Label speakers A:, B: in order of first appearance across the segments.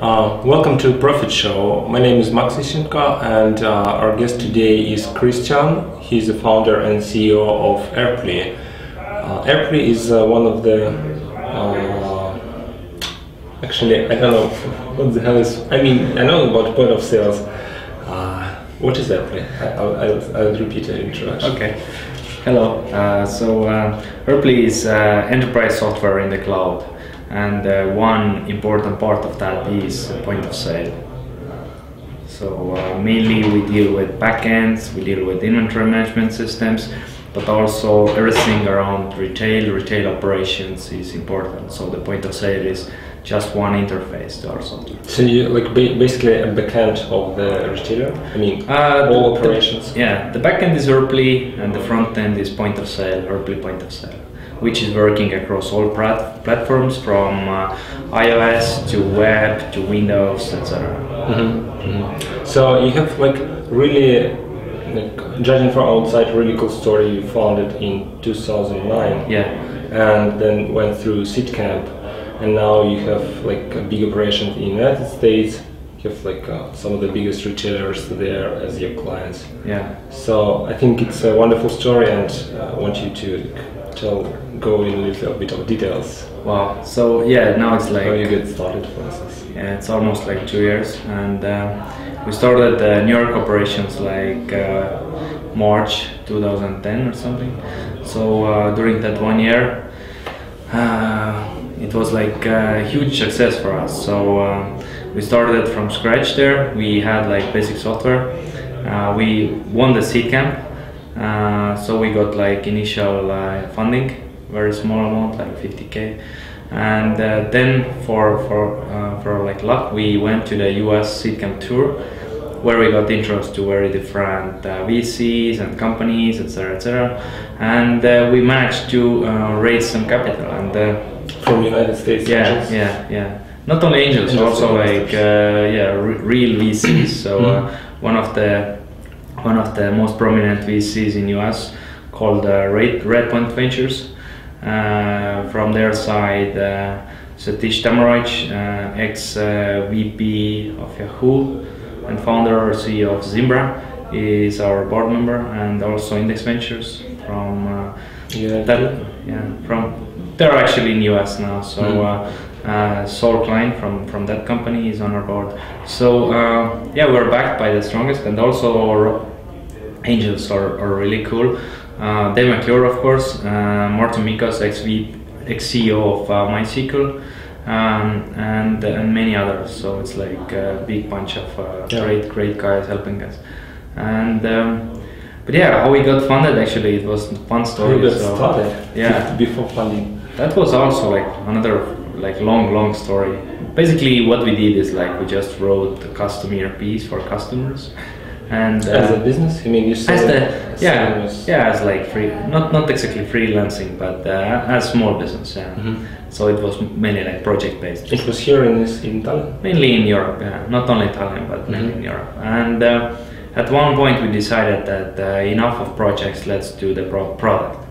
A: Welcome to Profit Show. My name is Max Ischenko, and our guest today is Kristjan. He's the founder and CEO of Erply. Erply is one of the actually, I don't know what the hell is. I mean, I know about point of sales. What is Erply? I'll repeat the introduction.
B: Okay. Hello. Erply is enterprise software in the cloud, and one important part of that is point of sale. So mainly we deal with backends, we deal with inventory management systems, but also everything around retail operations is important. So the point of sale is just one interface to our software.
A: So you like basically a backend of the retailer? I mean, all operations?
B: The backend is Erply and the front end is point of sale, Erply point of sale, which is working across all platforms from iOS to web to Windows, etc.
A: So you have like really, judging from outside, really cool story. You founded in 2009, and then went through Seedcamp. And now you have like a big operation in the United States. You have like some of the biggest retailers there as your clients. So I think it's a wonderful story, and I want you to go in a little bit of details.
B: Wow. So now it's like
A: how you get started, for instance.
B: It's almost like 2 years, and we started New York operations like March 2010 or something. So during that 1 year. It was like a huge success for us. So we started from scratch there. We had like basic software. We won the Seedcamp, so we got like initial funding, very small amount, like 50K. And then for like luck, we went to the US Seedcamp tour, where we got interest to very different VCs and companies, etc., etc. And we managed to raise some capital. And
A: from United States.
B: Not only angels, also like real VCs. So one of the most prominent VCs in US called Redpoint Ventures. From their side, Satish Tamaraj, ex VP of Yahoo and founder or CEO of Zimbra, is our board member, and also Index Ventures from they're actually in US now. So Saul Klein from that company is on our board. So we're backed by the strongest, and also our angels are really cool. Dave McClure, of course, Martin Mikos, ex-CEO of MySQL, and many others. So it's like a big bunch of great guys helping us. And how we got funded, actually, it was a fun story.
A: How you got started before funding?
B: That was also like another like long story. Basically what we did is like we just wrote custom ERPs for customers. And
A: as a business, you mean you sell
B: as like free, not exactly freelancing, but as small business. So it was mainly like project based.
A: It was here in Tallinn?
B: Mainly in Europe, not only Tallinn, but mainly in Europe. And at one point we decided that enough of projects, let's do the product.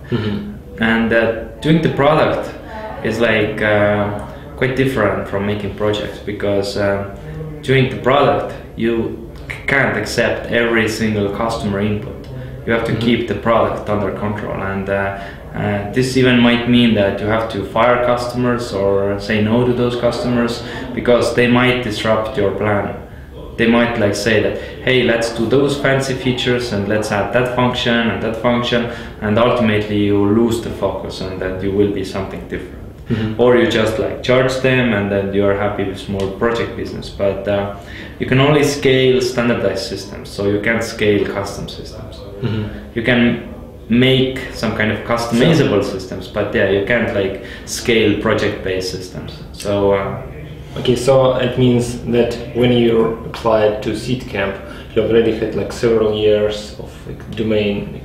B: And doing the product is like quite different from making projects, because doing the product you can't accept every single customer input. You have to keep the product under control, and this even might mean that you have to fire customers or say no to those customers, because they might disrupt your plan. They might like say that, hey, let's do those fancy features and let's add that function and that function, and ultimately you lose the focus and then you will be something different. Or you just like charge them and then you are happy with small project business. But you can only scale standardized systems, so you can't scale custom systems. You can make some kind of customizable systems, but you can't like scale project-based systems. So
A: okay, so it means that when you applied to Seedcamp, you already had like several years of like domain,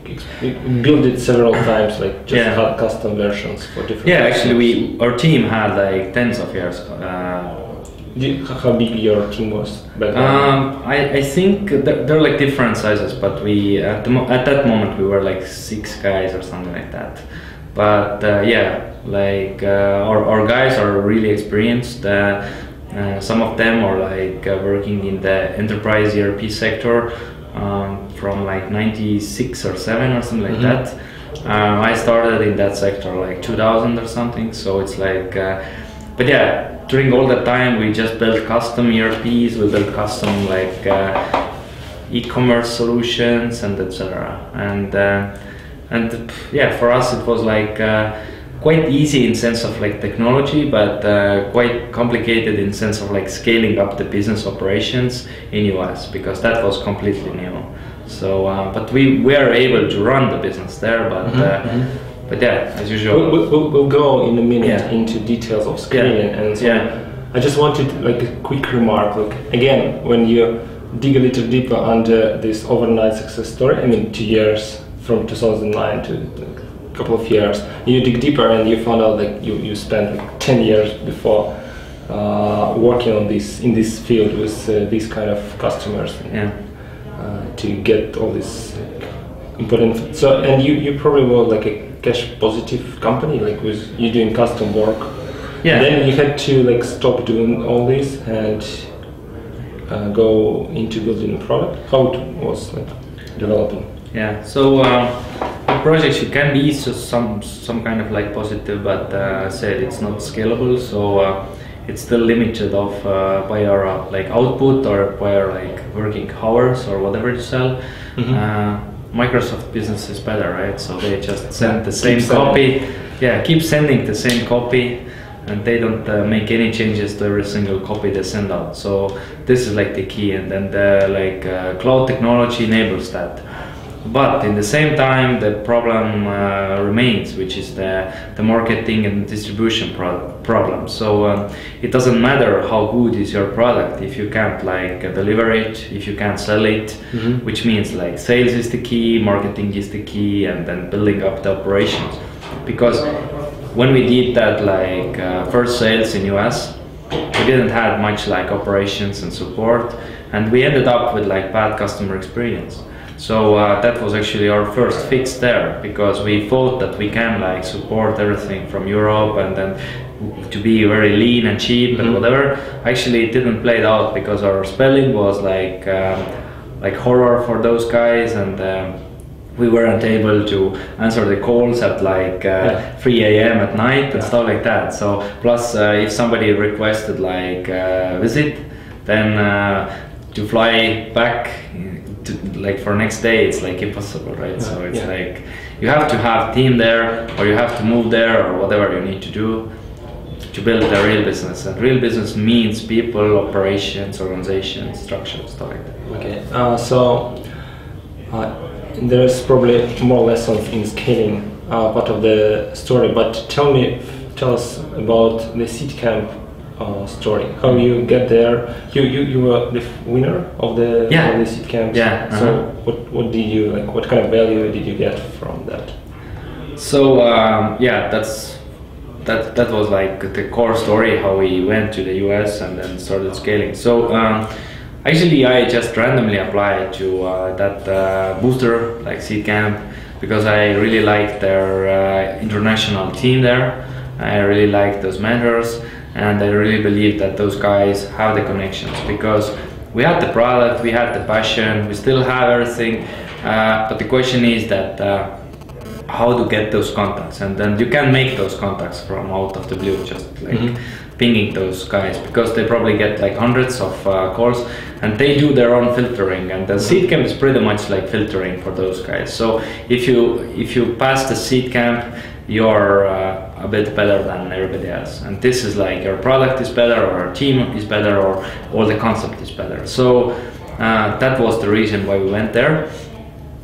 A: built it several times, like just had custom versions for different.
B: Actually, our team had like tens of years.
A: How big your team was back then?
B: I think they're like different sizes, but we at that moment we were like 6 guys or something like that. But our guys are really experienced. Some of them are like working in the enterprise ERP sector from like 96 or 7 or something like that. I started in that sector like 2000 or something, so it's like but yeah, during all that time we just built custom ERPs, we built custom like e-commerce solutions and etc. And yeah, for us it was like quite easy in sense of like technology, but quite complicated in sense of like scaling up the business operations in US, because that was completely new. So but we were able to run the business there, but yeah, as usual.
A: We'll go in a minute into details of scaling, and so I just wanted like a quick remark. Like again, when you dig a little deeper under this overnight success story, I mean 2 years from 2009 to like a couple of years, you dig deeper and you found out like you spent like 10 years before working on this in this field with these kind of customers. To get all this important. So, and you probably were like a cash positive company, like with you doing custom work. Yeah. And then you had to like stop doing all this and go into building a product. How it was like developing?
B: Yeah. So the projects it can be some kind of like positive, but said it's not scalable. So. It's still limited of by our like output or by our like working hours or whatever you sell. Microsoft business is better, right? So they just send the same copy. Yeah, keep sending the same copy, and they don't make any changes to every single copy they send out. So this is like the key, and then the like cloud technology enables that. But in the same time, the problem remains, which is the marketing and distribution problem. So it doesn't matter how good is your product if you can't like deliver it, if you can't sell it, which means like sales is the key, marketing is the key, and then building up the operations. Because when we did that like first sales in US, we didn't have much like operations and support, and we ended up with like bad customer experience. So that was actually our first fix there, because we thought that we can like support everything from Europe and then to be very lean and cheap and whatever. Actually it didn't play it out, because our spelling was like horror for those guys, and we weren't able to answer the calls at like 3 a.m. at night and stuff like that. So plus if somebody requested like visit, then to fly back like for next day it's like impossible, right? So it's like you have to have team there, or you have to move there, or whatever you need to do to build a real business. And real business means people, operations, organization, structure, stuff like that.
A: Okay, so there's probably more lessons in scaling part of the story, but tell us about the Seedcamp story. How you get there? You were the winner of the Seedcamp.
B: Yeah.
A: So what did you like? What kind of value did you get from that?
B: So that was like the core story, how we went to the US and then started scaling. So actually I just randomly applied to that booster like Seedcamp, because I really liked their international team there. I really liked those mentors, and I really believe that those guys have the connections, because we had the product, we had the passion, we still have everything, but the question is that how to get those contacts, and then you can make those contacts from out of the blue, just like pinging those guys, because they probably get like hundreds of calls, and they do their own filtering, and the Seedcamp is pretty much like filtering for those guys. So if you pass the Seedcamp, you're a bit better than everybody else, and this is like your product is better, or our team is better, or all the concept is better. So that was the reason why we went there,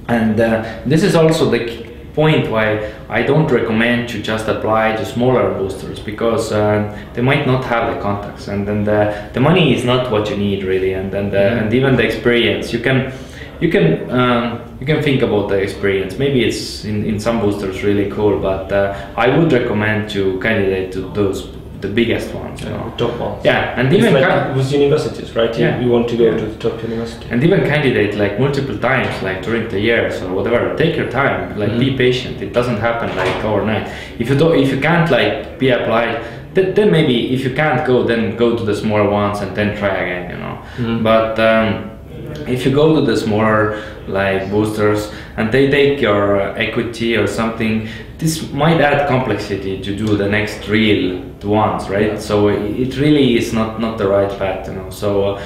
B: and this is also the point why I don't recommend to just apply to smaller boosters, because they might not have the contacts, and then the money is not what you need really, and then and even the experience. You can think about the experience. Maybe it's in some boosters really cool, but I would recommend to candidate to the biggest ones, you know.
A: The top ones.
B: Yeah, and
A: it's
B: even
A: like with universities, right? You want to go to the top university.
B: And even candidate like multiple times, like during the years or whatever. Take your time, like be patient. It doesn't happen like overnight. If you can't like be applied then maybe if you can't go, then go to the smaller ones and then try again, you know. But if you go to the smaller like boosters and they take your equity or something, this might add complexity to do the next real ones, right? So it really is not the right path, you know. So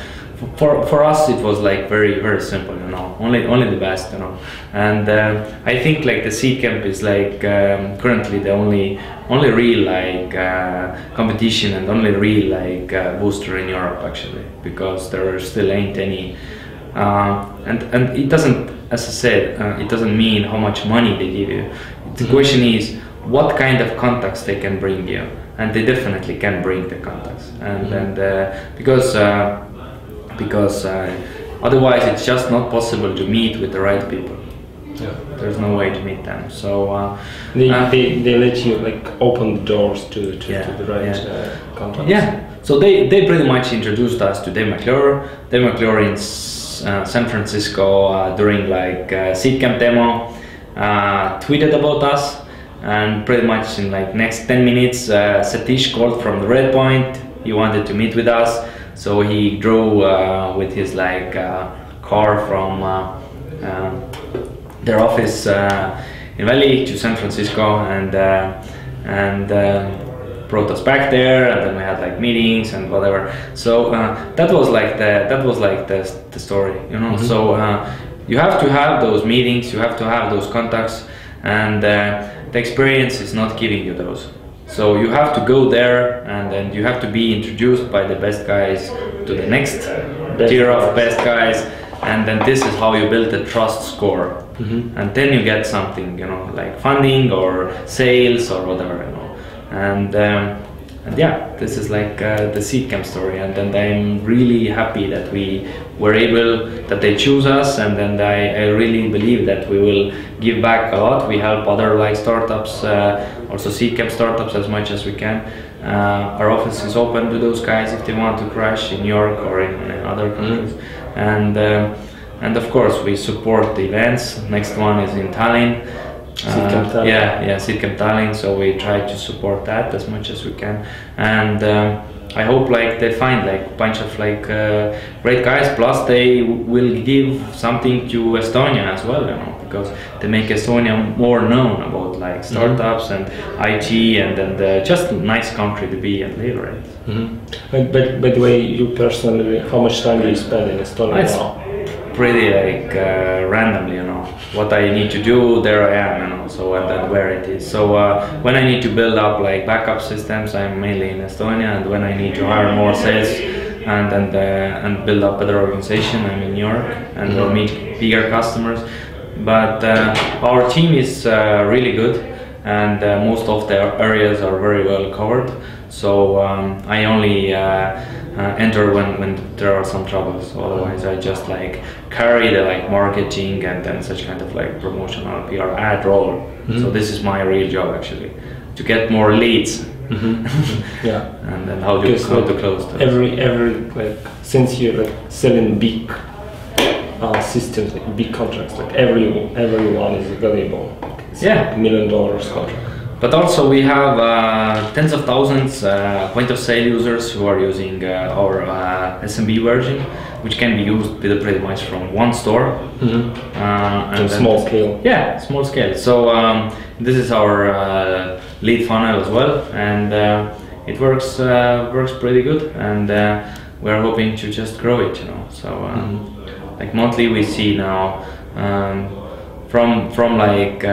B: for us it was like very simple, you know, only the best, you know. And I think like the Seedcamp is like currently the only real like competition and only real like booster in Europe actually, because there still ain't any. And it doesn't, as I said, it doesn't mean how much money they give you. The question is what kind of contacts they can bring you, and they definitely can bring the contacts. And because otherwise it's just not possible to meet with the right people. Yeah. There's no way to meet them. So
A: they let you like open the doors to the right contacts.
B: Yeah. So they pretty much introduced us to Dave McClure. Dave McClure in San Francisco during like Seedcamp demo tweeted about us, and pretty much in like next 10 minutes Satish called from the Red Point. He wanted to meet with us, so he drove with his like car from their office in Valley to San Francisco, and brought us back there, and then we had like meetings and whatever. So that was like the story, you know. So you have to have those meetings, you have to have those contacts, and the experience is not giving you those. So you have to go there, and then you have to be introduced by the best guys to the next tier of best guys, and then this is how you build the trust score. And then you get something, you know, like funding or sales or whatever, you know. And yeah, this is like the Seedcamp story, and then I'm really happy that we were able, that they choose us, and then I really believe that we will give back a lot. We help other like startups, also Seedcamp startups as much as we can. Our office is open to those guys if they want to crash in New York or in other countries. And of course we support the events. Next one is in Tallinn.
A: Seedcamp Tallinn.
B: Seedcamp Tallinn. So we try to support that as much as we can, and I hope like they find like a bunch of like great guys. Plus they will give something to Estonia as well, you know, because they make Estonia more known about like startups and IT, and then just a nice country to be and live, right?
A: But by the way, you personally, how much time do you spend in Estonia now?
B: Pretty like randomly, you know. What I need to do, there I am, you know. So and then where it is. So when I need to build up like backup systems, I'm mainly in Estonia, and when I need to hire more sales and build up better organization, I'm in New York, and we'll meet bigger customers. But our team is really good, and most of the areas are very well covered. So I only enter when there are some troubles. Otherwise, I just like carry the like marketing and then such kind of like promotional PR ad role. So this is my real job actually, to get more leads.
A: Yeah,
B: and then how to close them.
A: Every like, since you're like selling big systems, like big contracts, like everyone is valuable. It's like $1 million contract.
B: But also we have tens of thousands point of sale users who are using our SMB version, which can be used pretty much from one store.
A: And small scale.
B: Yeah, small scale. So this is our lead funnel as well, and it works pretty good, and we're hoping to just grow it, you know. So like monthly we see now. From like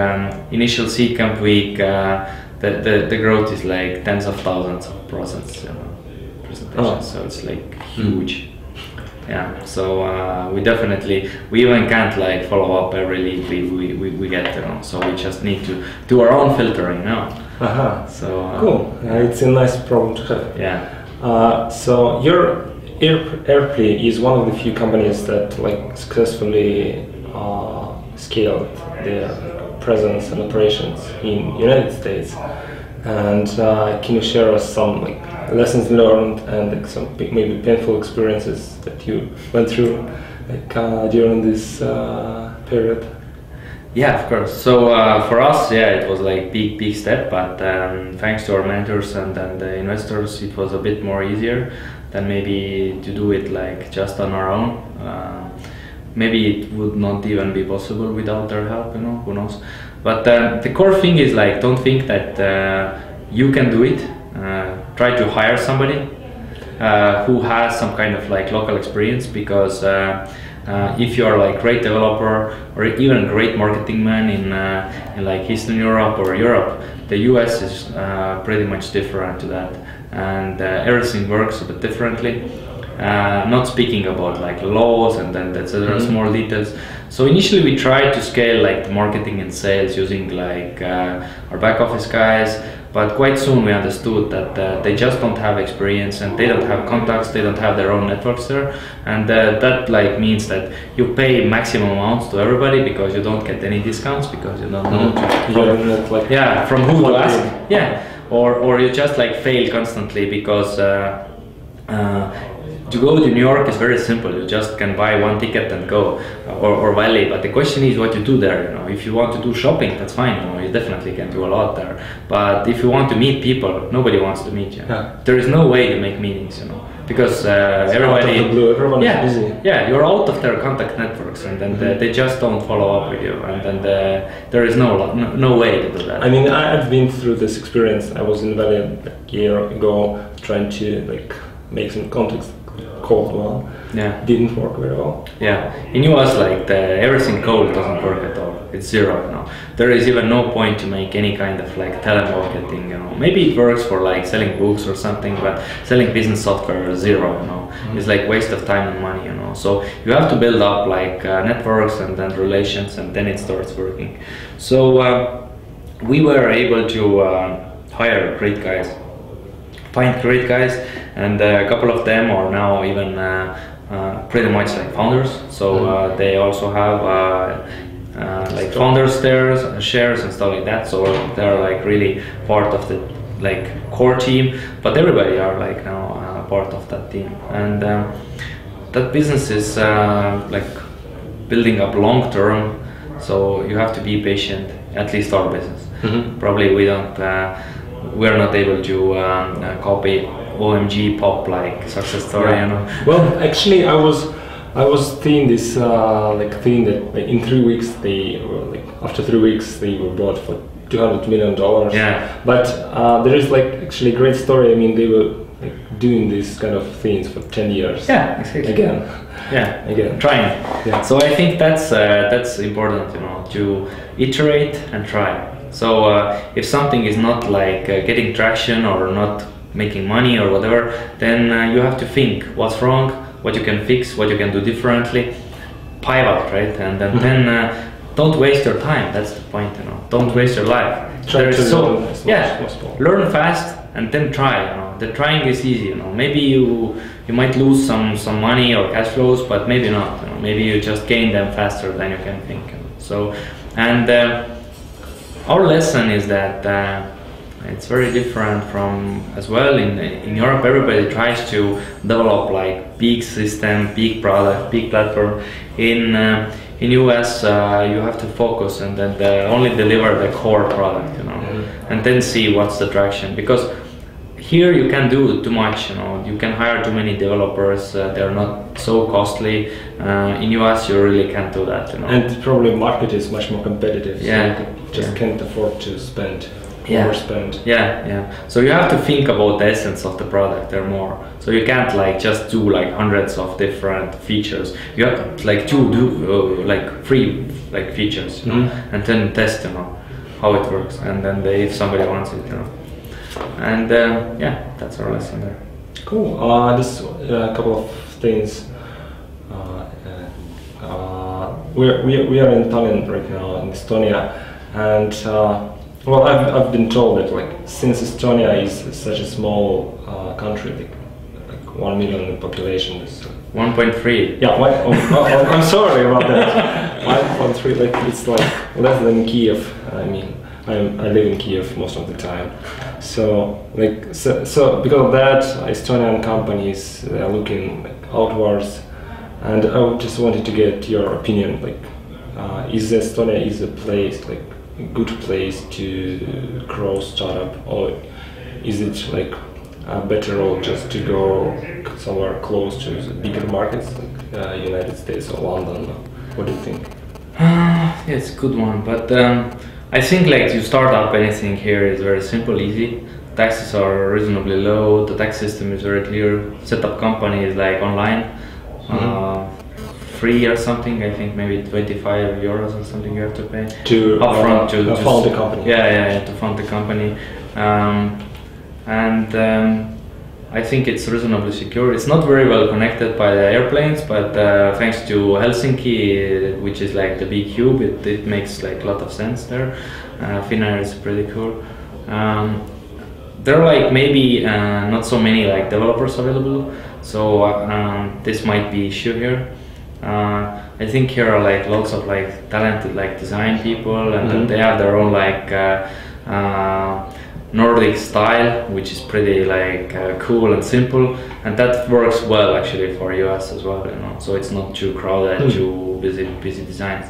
B: initial Seedcamp week, the growth is like tens of thousands of presentations. So it's like huge. Yeah. So we even can't like follow up every lead we get, you know. So we just need to do our own filtering now. So
A: cool. It's a nice problem to have.
B: Yeah.
A: So your Erply is one of the few companies that like successfully scaled their presence and operations in United States, and can you share us some like lessons learned and like, some maybe painful experiences that you went through like during this period?
B: Yeah, of course. So for us, yeah, it was like big step, but thanks to our mentors and the investors, it was a bit more easier than maybe to do it like just on our own. Maybe it would not even be possible without their help, you know, who knows. But the core thing is like, don't think that you can do it. Try to hire somebody who has some kind of like local experience, because if you are like great developer or even great marketing man in like Eastern Europe or Europe, the US is pretty much different to that, and everything works a bit differently. Not speaking about like laws and then etc. Small details. So initially we tried to scale like marketing and sales using like our back office guys, but quite soon we understood that they just don't have experience and they don't have contacts, they don't have their own networks there, and that like means that you pay maximum amounts to everybody because you don't get any discounts because you don't know from who to ask, or you just like fail constantly because to go to New York is very simple. You just can buy one ticket and go, or Valley. But the question is what you do there. You know, if you want to do shopping, that's fine. You know, you definitely can do a lot there. But if you want to meet people, nobody wants to meet you. Yeah. There is no way to make meetings. You know, because everybody,
A: out of the blue, everyone is busy.
B: Yeah, you're out of their contact networks, and then they just don't follow up with you, and then there is no way to do that.
A: I mean, I've been through this experience. I was in Valley like a year ago trying to like make some contacts. Cold one, didn't work very well.
B: Yeah, in US like everything cold doesn't work at all. It's zero. You know, there is even no point to make any kind of like telemarketing. You know, maybe it works for like selling books or something, but selling business software is zero. You know, it's like waste of time and money. You know, so you have to build up like networks and then relations, and then it starts working. So we were able to hire great guys. Find great guys, and a couple of them are now even pretty much like founders. So they also have like founders shares and stuff like that. So they're like really part of the like core team. But everybody are like now part of that team, and that business is like building up long term. So you have to be patient. At least our business. Probably we don't. We're not able to copy OMG pop like success story, you know.
A: Well, actually, I was thinking this like thing that like, in 3 weeks after 3 weeks they were bought for $200 million.
B: Yeah.
A: But there is like actually a great story. I mean, they were like doing these kind of things for 10 years.
B: Yeah, exactly.
A: Again.
B: Trying. Yeah. So I think that's important, you know, to iterate and try. So if something is not like getting traction or not making money or whatever, then you have to think what's wrong, what you can fix, what you can do differently, pivot, right? And then don't waste your time. That's the point, you know. Don't waste your life. Learn fast and then try. You know, the trying is easy. You know, maybe you might lose some money or cash flows, but maybe not. You know, maybe you just gain them faster than you can think. You know? So our lesson is that it's very different from as well in Europe. Everybody tries to develop like big system, big product, big platform. In US you have to focus and then only deliver the core product, you know, and then see what's the traction, because here you can do too much, you know. You can hire too many developers. They're not so costly. In US, you really can't do that, you know.
A: And probably market is much more competitive. Yeah. So you just can't afford to spend. Overspend.
B: Yeah. So you have to think about the essence of the product there more. So you can't like just do like hundreds of different features. You have like to do like free like features, you know, and then test, you know, how it works, and then if somebody wants it, you know. And that's our lesson there.
A: Cool. Just a couple of things. We are in Tallinn right now in Estonia, and well, I've been told that like since Estonia is such a small country, like 1 million in population, is
B: 1.3.
A: Yeah, I'm sorry about that. 1.3, like it's like less than Kiev. I mean, I live in Kiev most of the time, so because of that, Estonian companies are looking like outwards, and I just wanted to get your opinion, like is Estonia is a place like a good place to grow startup, or is it like better all just to go somewhere close to the bigger markets like United States or London? What do you think?
B: Yeah, it's a good one, but I think like to start up anything here is very simple, easy. Taxes are reasonably low. The tax system is very clear. Set up company is like online, free or something. I think maybe 25 euros or something you have to pay
A: to
B: upfront to
A: found the company.
B: Yeah, to fund the company. I think it's reasonably secure. It's not very well connected by the airplanes, but thanks to Helsinki, which is like the big hub, it makes like a lot of sense there. Finnair is pretty cool. There are like maybe not so many like developers available, so this might be issue here. I think here are like lots of like talented like design people, and they have their own like Nordic style, which is pretty like cool and simple, and that works well actually for US as well, you know. So it's not too crowded, too busy designs,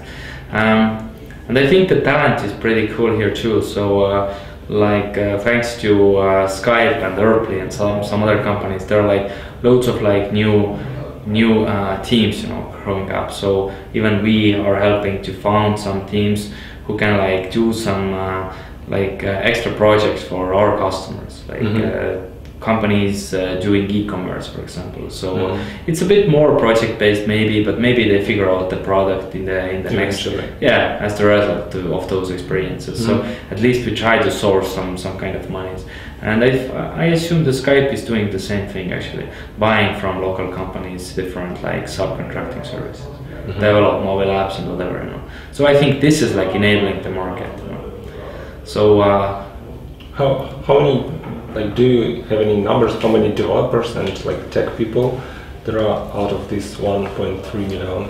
B: and I think the talent is pretty cool here too. So thanks to Skype and Erply and some other companies, there are like loads of like new teams, you know, growing up. So even we are helping to found some teams who can like do some extra projects for our customers, like companies doing e-commerce, for example. So it's a bit more project based maybe, but maybe they figure out the product in the next, as the result of those experiences. So at least we try to source some kind of monies. And I assume the Skype is doing the same thing actually, buying from local companies different like subcontracting services, develop mobile apps and whatever, you know. So I think this is like enabling the market, you know. So
A: how many, like, do you have any numbers? How many developers and like tech people there are out of this 1.3 million?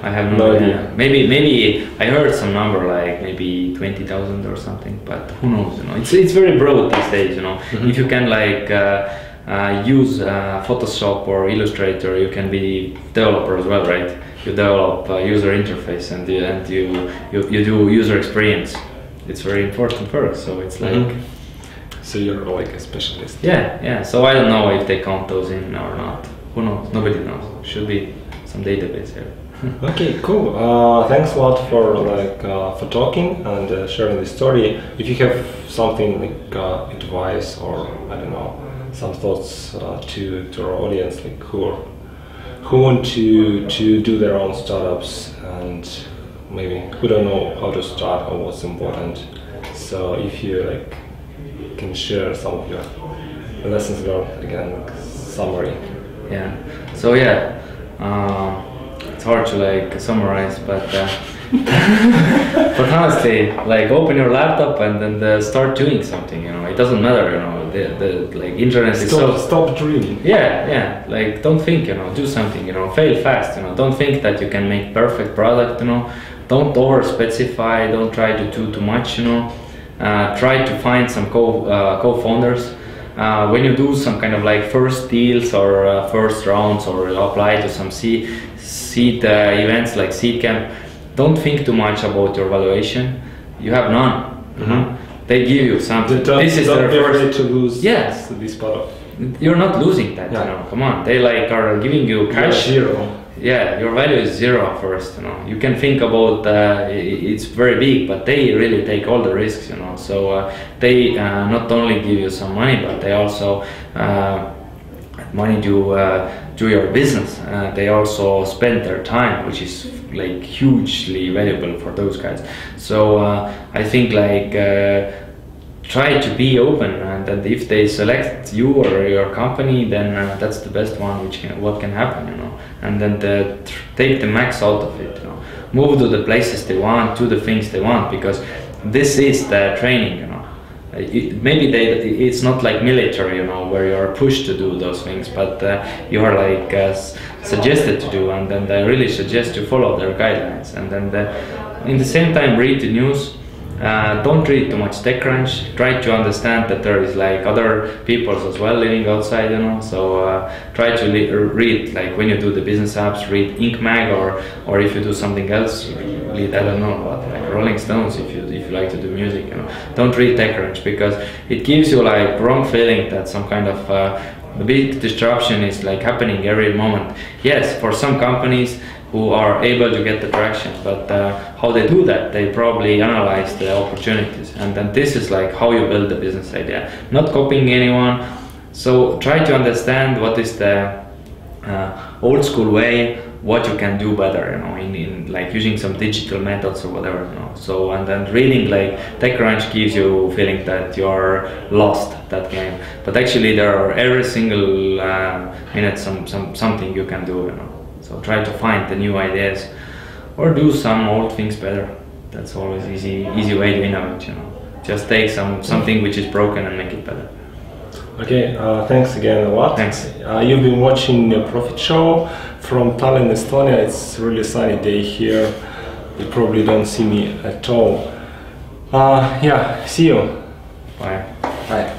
B: I have no idea. Maybe I heard some number like maybe 20,000 or something, but who knows? You know, it's very broad these days. You know, if you can like use Photoshop or Illustrator, you can be developer as well, right? You develop user interface and you do user experience. It's very important work, so it's like.
A: So you're like a specialist.
B: Yeah. So I don't know if they count those in or not. Who knows? Nobody knows. Should be some database here.
A: Okay, cool. Thanks a lot for talking and sharing the story. If you have something like advice or I don't know, some thoughts to our audience, like who want to do their own startups and maybe who don't know how to start or what's important. So if you like can share some of your lessons learned, again, like summary.
B: Yeah. So it's hard to like summarize, but but honestly, like open your laptop and then start doing something. You know, it doesn't matter. You know, the like internet is so.
A: Stop dreaming.
B: Yeah. Like don't think. You know, do something. You know, fail fast. You know, don't think that you can make perfect product. You know, don't over specify. Don't try to do too much. You know, try to find some co-founders. When you do some kind of like first deals or first rounds or apply to some seed events like Seedcamp, don't think too much about your valuation. You have none. They give you something. This is
A: their
B: first
A: to lose.
B: Yes,
A: this product.
B: You're not losing that. You know, come on. They like are giving you cash.
A: Zero.
B: Yeah, your value is zero first. You know, you can think about it's very big, but they really take all the risks. You know, so they not only give you some money, but they also money to do your business. They also spend their time, which is like hugely valuable for those guys. So I think like try to be open, and if they select you or your company, then that's the best one. What can happen, you know, and then take the max out of it. You know, move to the places they want, do the things they want, because this is the training. You know. Maybe it's not like military, you know, where you are pushed to do those things, but you are like suggested to do, and then they really suggest to follow their guidelines, and then in the same time read the news, Don't read too much TechCrunch. Try to understand that there is like other people as well living outside, you know. So try to read, like when you do the business apps, read Ink Mag, or if you do something else, read, I don't know, what, like Rolling Stones if you like to do music, you know. Don't read TechCrunch because it gives you like wrong feeling that some kind of the big disruption is like happening every moment. Yes, for some companies who are able to get the traction, but how they do that, they probably analyze the opportunities, and then this is like how you build the business idea, not copying anyone. So try to understand what is the old school way, what you can do better, you know, in like using some digital methods or whatever, you know. So, and then reading like TechCrunch gives you feeling that you're lost that game, but actually there are every single minute something you can do, you know. So try to find the new ideas or do some old things better. That's always easy way to innovate, you know. Just take something which is broken and make it better.
A: Okay, thanks again a lot.
B: Thanks.
A: You've been watching a Profit Show from Tallinn, Estonia. It's a really sunny day here. You probably don't see me at all. Yeah, see you.
B: Bye.
A: Bye.